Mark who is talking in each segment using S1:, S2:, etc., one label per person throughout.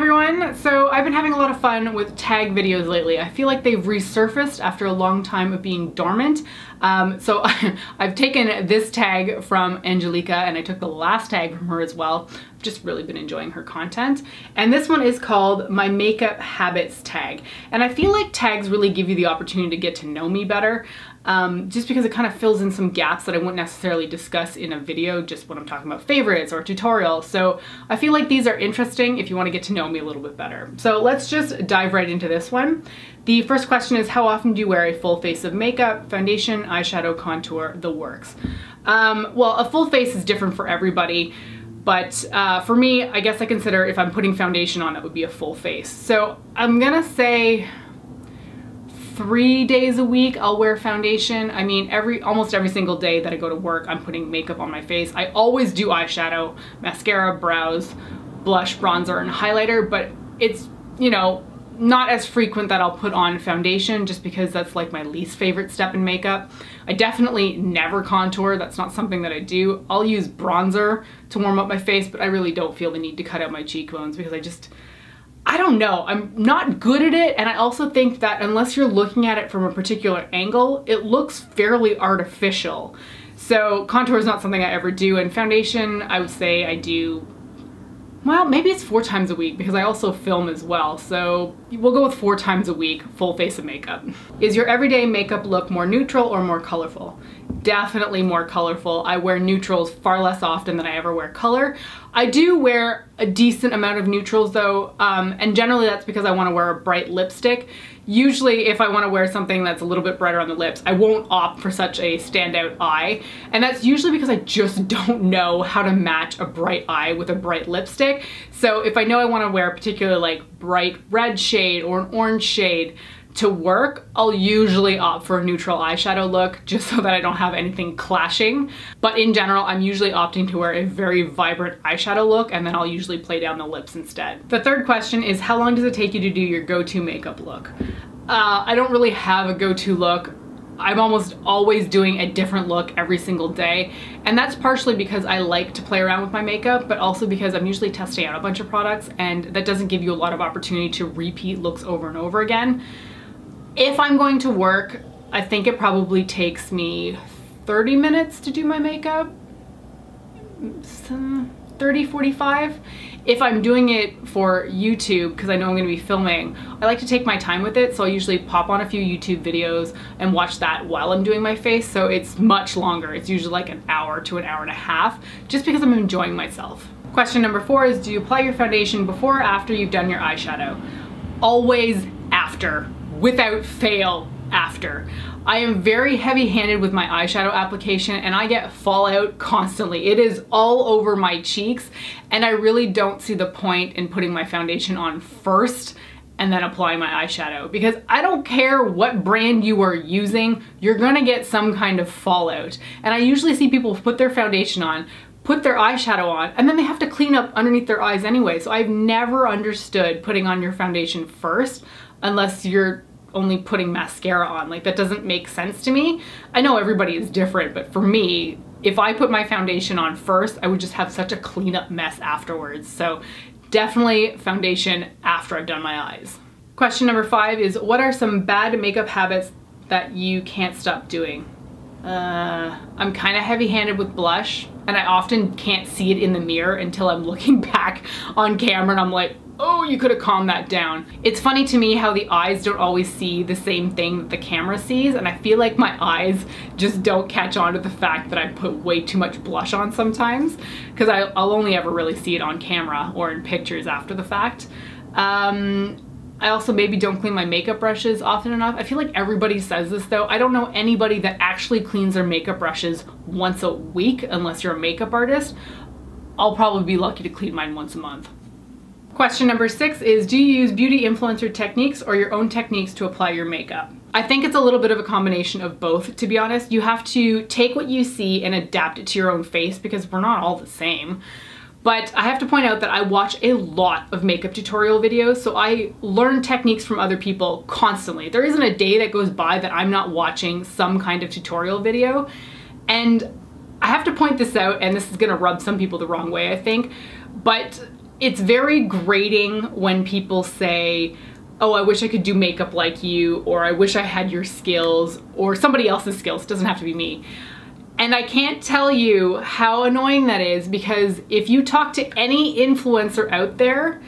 S1: everyone! So I've been having a lot of fun with tag videos lately. I feel like they've resurfaced after a long time of being dormant. So I've taken this tag from Angelica and I took the last tag from her as well. I've just really been enjoying her content. And this one is called My Makeup Habits Tag. And I feel like tags really give you the opportunity to get to know me better. Just because it kind of fills in some gaps that I wouldn't necessarily discuss in a video just when I'm talking about favorites or tutorials. So I feel like these are interesting if you want to get to know me a little bit better. So let's just dive right into this one. The first question is, how often do you wear a full face of makeup, foundation, eyeshadow, contour, the works? Well, a full face is different for everybody. But for me, I guess I consider if I'm putting foundation on, that would be a full face. So I'm gonna say 3 days a week I'll wear foundation. I mean, almost every single day that I go to work, I'm putting makeup on my face. I always do eyeshadow, mascara, brows, blush, bronzer, and highlighter, but it's, you know, not as frequent that I'll put on foundation just because that's like my least favorite step in makeup. I definitely never contour. That's not something that I do. I'll use bronzer to warm up my face, but I really don't feel the need to cut out my cheekbones because I don't know, I'm not good at it, and I also think that unless you're looking at it from a particular angle, it looks fairly artificial. So contour is not something I ever do, and foundation I would say I do, well, maybe it's 4 times a week because I also film as well, so we'll go with 4 times a week, full face of makeup. Is your everyday makeup look more neutral or more colorful? Definitely more colorful. I wear neutrals far less often than I ever wear color. I do wear a decent amount of neutrals though, and generally that's because I want to wear a bright lipstick. Usually if I want to wear something that's a little bit brighter on the lips, I won't opt for such a standout eye, and that's usually because I just don't know how to match a bright eye with a bright lipstick. So if I know I want to wear a particular like bright red shade or an orange shade to work, I'll usually opt for a neutral eyeshadow look just so that I don't have anything clashing. But in general, I'm usually opting to wear a very vibrant eyeshadow look, and then I'll usually play down the lips instead. The third question is, how long does it take you to do your go-to makeup look? I don't really have a go-to look. I'm almost always doing a different look every single day, and that's partially because I like to play around with my makeup, but also because I'm usually testing out a bunch of products, and that doesn't give you a lot of opportunity to repeat looks over and over again. If I'm going to work, I think it probably takes me 30 minutes to do my makeup, 30, 45. If I'm doing it for YouTube, because I know I'm going to be filming, I like to take my time with it, so I usually pop on a few YouTube videos and watch that while I'm doing my face, so it's much longer. It's usually like an hour to an hour and a half, just because I'm enjoying myself. Question number 4 is, do you apply your foundation before or after you've done your eyeshadow? Always after. Without fail, after. I am very heavy-handed with my eyeshadow application and I get fallout constantly. It is all over my cheeks, and I really don't see the point in putting my foundation on first and then applying my eyeshadow, because I don't care what brand you are using, you're gonna get some kind of fallout. And I usually see people put their foundation on, put their eyeshadow on, and then they have to clean up underneath their eyes anyway. So I've never understood putting on your foundation first unless you're only putting mascara on. Like, that doesn't make sense to me. I know everybody is different, but for me, if I put my foundation on first, I would just have such a cleanup mess afterwards. So definitely foundation after I've done my eyes. Question number 5 is, what are some bad makeup habits that you can't stop doing? I'm kind of heavy-handed with blush, and I often can't see it in the mirror until I'm looking back on camera and I'm like, oh, you could have calmed that down. It's funny to me how the eyes don't always see the same thing that the camera sees, and I feel like my eyes just don't catch on to the fact that I put way too much blush on sometimes, because I'll only ever really see it on camera or in pictures after the fact. I also maybe don't clean my makeup brushes often enough. I feel like everybody says this though. I don't know anybody that actually cleans their makeup brushes once a week unless you're a makeup artist. I'll probably be lucky to clean mine once a month. Question number 6 is, do you use beauty influencer techniques or your own techniques to apply your makeup? I think it's a little bit of a combination of both, to be honest. You have to take what you see and adapt it to your own face because we're not all the same. But I have to point out that I watch a lot of makeup tutorial videos, so I learn techniques from other people constantly. There isn't a day that goes by that I'm not watching some kind of tutorial video. And I have to point this out, and this is gonna rub some people the wrong way, I think, but It's very grating when people say, oh, I wish I could do makeup like you, or I wish I had your skills, or somebody else's skills. It doesn't have to be me. And I can't tell you how annoying that is, because if you talk to any influencer out there,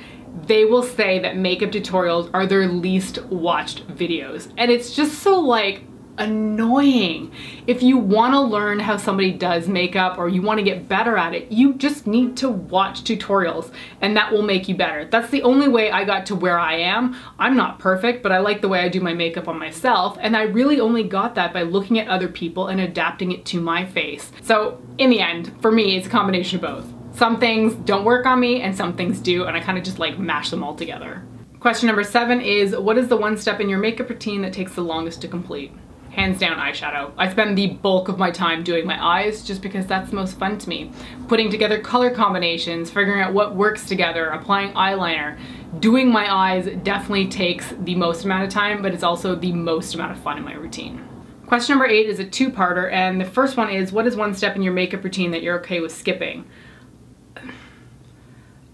S1: they will say that makeup tutorials are their least watched videos. And it's just so like annoying. If you want to learn how somebody does makeup or you want to get better at it, you just need to watch tutorials and that will make you better. That's the only way I got to where I am. I'm not perfect, but I like the way I do my makeup on myself, and I really only got that by looking at other people and adapting it to my face. So in the end, for me, it's a combination of both. Some things don't work on me and some things do, and I kind of just like mash them all together. Question number 7 is, what is the one step in your makeup routine that takes the longest to complete? Hands down, eyeshadow. I spend the bulk of my time doing my eyes just because that's most fun to me. Putting together color combinations, figuring out what works together, applying eyeliner. Doing my eyes definitely takes the most amount of time, but it's also the most amount of fun in my routine. Question number 8 is a two-parter, and the first one is, what is one step in your makeup routine that you're okay with skipping?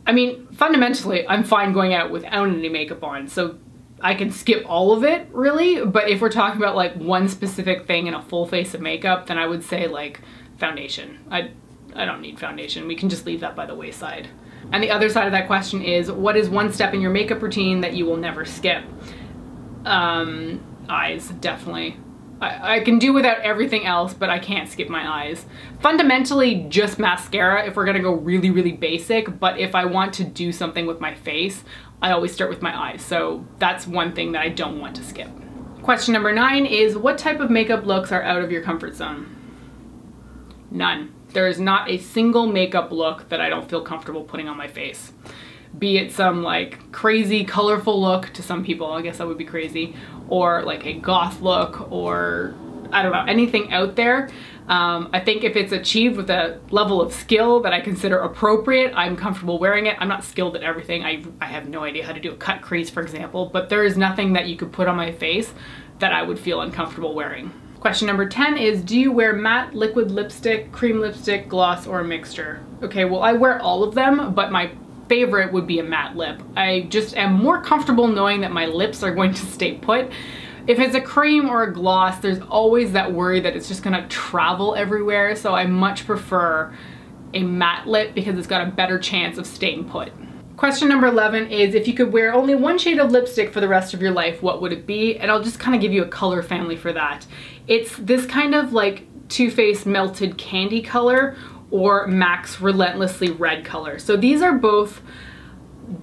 S1: I mean, fundamentally, I'm fine going out without any makeup on, so I can skip all of it, really, but if we're talking about like one specific thing in a full face of makeup, then I would say like foundation. I don't need foundation. We can just leave that by the wayside. And the other side of that question is, what is one step in your makeup routine that you will never skip? Eyes, definitely. I can do without everything else, but I can't skip my eyes. Fundamentally, just mascara if we're gonna go really, really basic, but if I want to do something with my face, I always start with my eyes, so that's one thing that I don't want to skip. Question number 9 is, what type of makeup looks are out of your comfort zone? None. There is not a single makeup look that I don't feel comfortable putting on my face. Be it some like crazy colorful look to some people, I guess that would be crazy, or like a goth look, or I don't know, anything out there. I think if it's achieved with a level of skill that I consider appropriate, I'm comfortable wearing it. I'm not skilled at everything. I have no idea how to do a cut crease, for example, but there is nothing that you could put on my face that I would feel uncomfortable wearing. Question number 10 is, do you wear matte, liquid lipstick, cream lipstick, gloss, or a mixture? Okay, well, I wear all of them, but my favorite would be a matte lip. I just am more comfortable knowing that my lips are going to stay put. If it's a cream or a gloss, there's always that worry that it's just gonna travel everywhere, so I much prefer a matte lip because it's got a better chance of staying put. Question number 11 is, if you could wear only one shade of lipstick for the rest of your life, what would it be? And I'll just kind of give you a color family for that. It's this kind of like Too Faced Melted Candy color or MAC's Relentlessly Red color. So these are both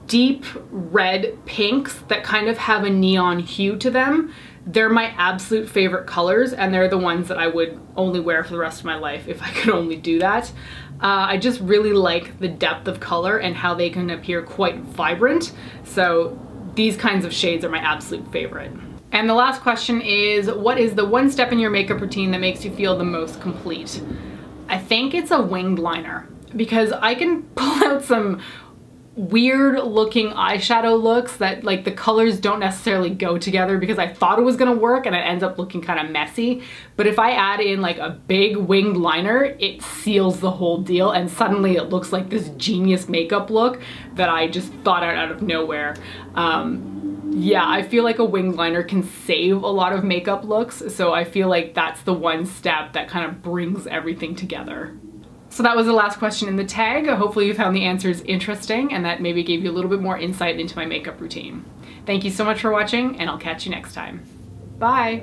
S1: deep red pinks that kind of have a neon hue to them. They're my absolute favorite colors, and they're the ones that I would only wear for the rest of my life if I could only do that. I just really like the depth of color and how they can appear quite vibrant. So these kinds of shades are my absolute favorite. And the last question is, what is the one step in your makeup routine that makes you feel the most complete? I think it's a winged liner, because I can pull out some weird looking eyeshadow looks that like the colors don't necessarily go together because I thought it was gonna work and it ends up looking kind of messy. But if I add in like a big winged liner, it seals the whole deal and suddenly it looks like this genius makeup look that I just thought out of nowhere. Yeah, I feel like a winged liner can save a lot of makeup looks, so I feel like that's the one step that kind of brings everything together. So that was the last question in the tag. Hopefully you found the answers interesting and that maybe gave you a little bit more insight into my makeup routine. Thank you so much for watching, and I'll catch you next time. Bye!